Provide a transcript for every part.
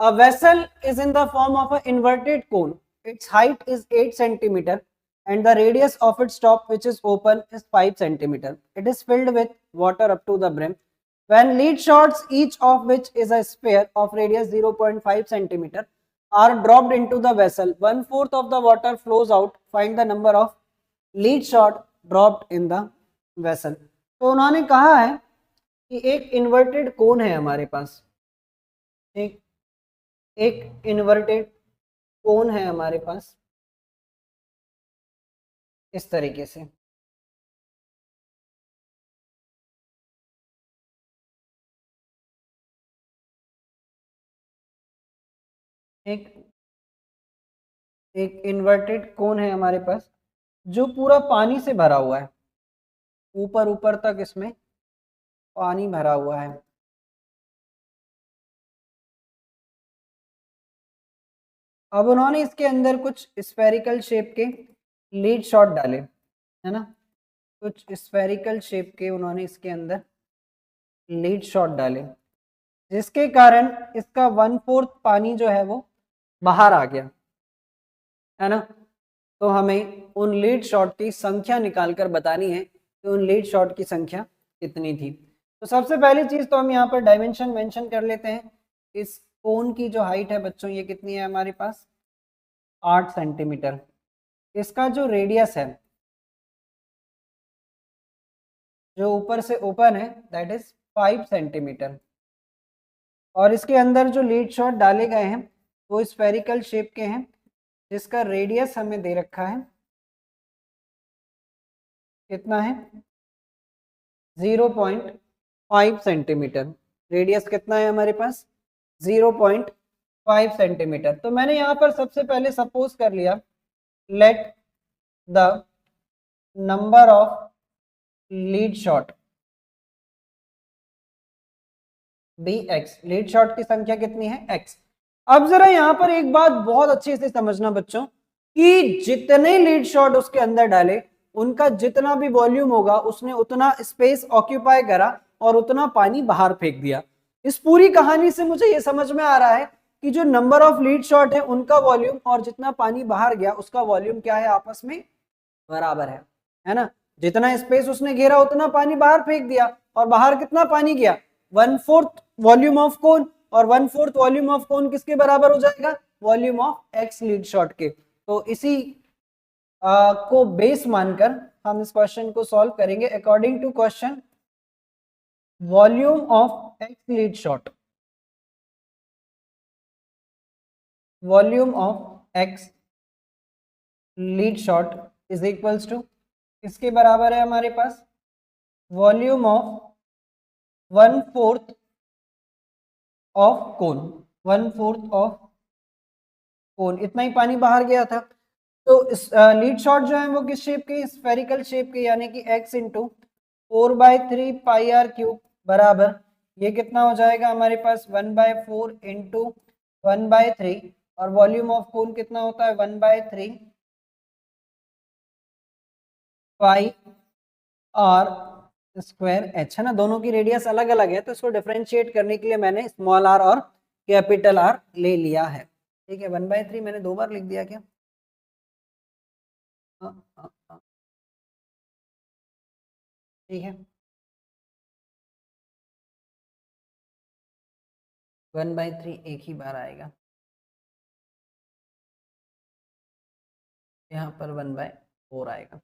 A vessel is in the form of an inverted cone. Its height is 8 centimeter and the radius of its top, which is open, is 5 centimeter. It is filled with water up to the brim. When lead shots, each of which is a sphere of radius 0.5 centimeter, are dropped into the vessel, 1/4 of the water flows out. Find the number of lead shot dropped in the vessel. तो उन्होंने कहा है कि एक inverted कोन है हमारे पास, ठीक, एक इन्वर्टेड कोन है हमारे पास इस तरीके से, एक इन्वर्टेड कोन है हमारे पास जो पूरा पानी से भरा हुआ है, ऊपर ऊपर तक इसमें पानी भरा हुआ है। अब उन्होंने इसके अंदर कुछ स्फेरिकल शेप के लीड शॉट डाले, है ना, कुछ स्फेरिकल शेप के उन्होंने इसके अंदर लीड शॉट डाले, जिसके कारण इसका 1/4 पानी जो है वो बाहर आ गया, है ना। तो हमें उन लीड शॉट की संख्या निकालकर बतानी है कि उन लीड शॉट की संख्या कितनी थी। तो सबसे पहली चीज तो हम यहाँ पर डायमेंशन मेंशन कर लेते हैं। इस कोन की जो हाइट है बच्चों, ये कितनी है हमारे पास, 8 सेंटीमीटर। इसका जो रेडियस है, जो ऊपर से ओपन है, दैट इज 5 सेंटीमीटर। और इसके अंदर जो लीड शॉट डाले गए हैं वो स्फेरिकल शेप के हैं, जिसका रेडियस हमें दे रखा है, कितना है, 0.5 सेंटीमीटर। रेडियस कितना है हमारे पास, 0.5 सेंटीमीटर। तो मैंने यहाँ पर सबसे पहले सपोज कर लिया, let the number of lead shot be x। Lead shot की संख्या कितनी है, x। अब जरा यहाँ पर एक बात बहुत अच्छे से समझना बच्चों, कि जितने लीड शॉट उसके अंदर डाले, उनका जितना भी वॉल्यूम होगा उसने उतना स्पेस ऑक्यूपाई करा और उतना पानी बाहर फेंक दिया। इस पूरी कहानी से मुझे ये समझ में आ रहा है कि जो नंबर ऑफ लीड शॉट है उनका वॉल्यूम और जितना पानी बाहर गया उसका वॉल्यूम क्या है, आपस में बराबर है ना। जितना स्पेस उसने घेरा उतना पानी बाहर फेंक दिया, और बाहर कितना पानी गया, 1/4 वॉल्यूम ऑफ कोन, और 1/4 वॉल्यूम ऑफ कोन किसके बराबर हो जाएगा, volume of x lead shot के। तो इसी को बेस मानकर हम इस क्वेश्चन को सॉल्व करेंगे। According to question, volume of x lead shot, volume of x lead shot is equals to, किसके बराबर है हमारे पास, volume of 1/4 of cone, 1/4 of cone. इतना ही पानी बाहर गया था। तो लीड शॉट जो है वो किस शेप के, स्फेरिकल शेप के, यानी कि x into 4/3 pi r cube बराबर, ये कितना हो जाएगा हमारे पास, 1/4 इंटू 1/3, और वॉल्यूम ऑफ कोन कितना होता है, 1/3 पाई आर स्क्वायर एच, है ना। दोनों की रेडियस अलग अलग है, तो इसको डिफरेंशिएट करने के लिए मैंने स्मॉल आर और कैपिटल आर ले लिया है, ठीक है। 1/3 मैंने 2 बार लिख दिया क्या, ठीक है। 1/3 एक ही बार आएगा, यहाँ पर 1/4 आएगा,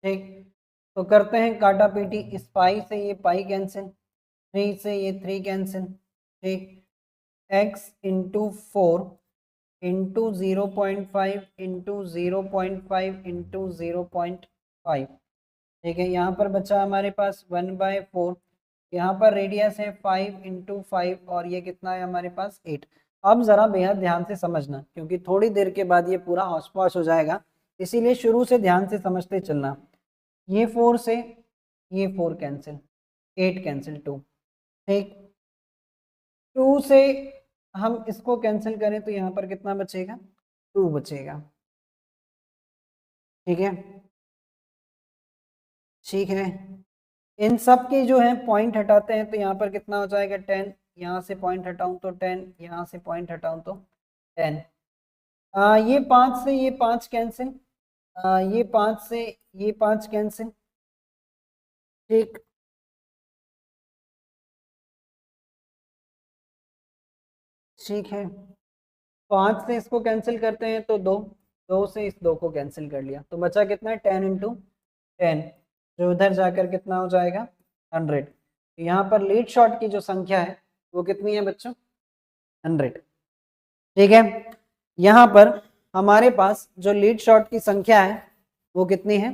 ठीक। तो करते हैं काटा पीटी, इस पाई से ये पाई कैंसिल, 3 से ये 3 कैंसिल, ठीक। x into 4 into 0.5 into 0.5 into 0.5, ठीक है। यहाँ पर बचा हमारे पास 1/4, यहाँ पर रेडियस है 5 इंटू 5, और ये कितना है हमारे पास, 8। अब जरा बेहद ध्यान से समझना, क्योंकि थोड़ी देर के बाद ये पूरा हौच पौच हो जाएगा, इसीलिए शुरू से ध्यान से समझते चलना। ये 4 से ये 4 कैंसिल, 8 कैंसिल 2, ठीक। 2 से हम इसको कैंसिल करें तो यहाँ पर कितना बचेगा, 2 बचेगा, ठीक है, ठीक है। इन सब के जो है पॉइंट हटाते हैं तो यहाँ पर कितना हो जाएगा, 10 यहाँ से पॉइंट हटाऊं तो 10, यहाँ से पॉइंट हटाऊं तो 10। ये 5 से ये 5 कैंसिल, ये 5 से ये 5 कैंसिल, ठीक। ठीक है, 5 से इसको कैंसिल करते हैं तो 2, 2 से इस 2 को कैंसिल कर लिया तो बचा कितना है 10 इंटू 10, जो उधर जाकर कितना हो जाएगा 100। यहाँ पर लीड शॉट की जो संख्या है वो कितनी है बच्चों 100। ठीक है, यहाँ पर हमारे पास जो लीड शॉट की संख्या है वो कितनी है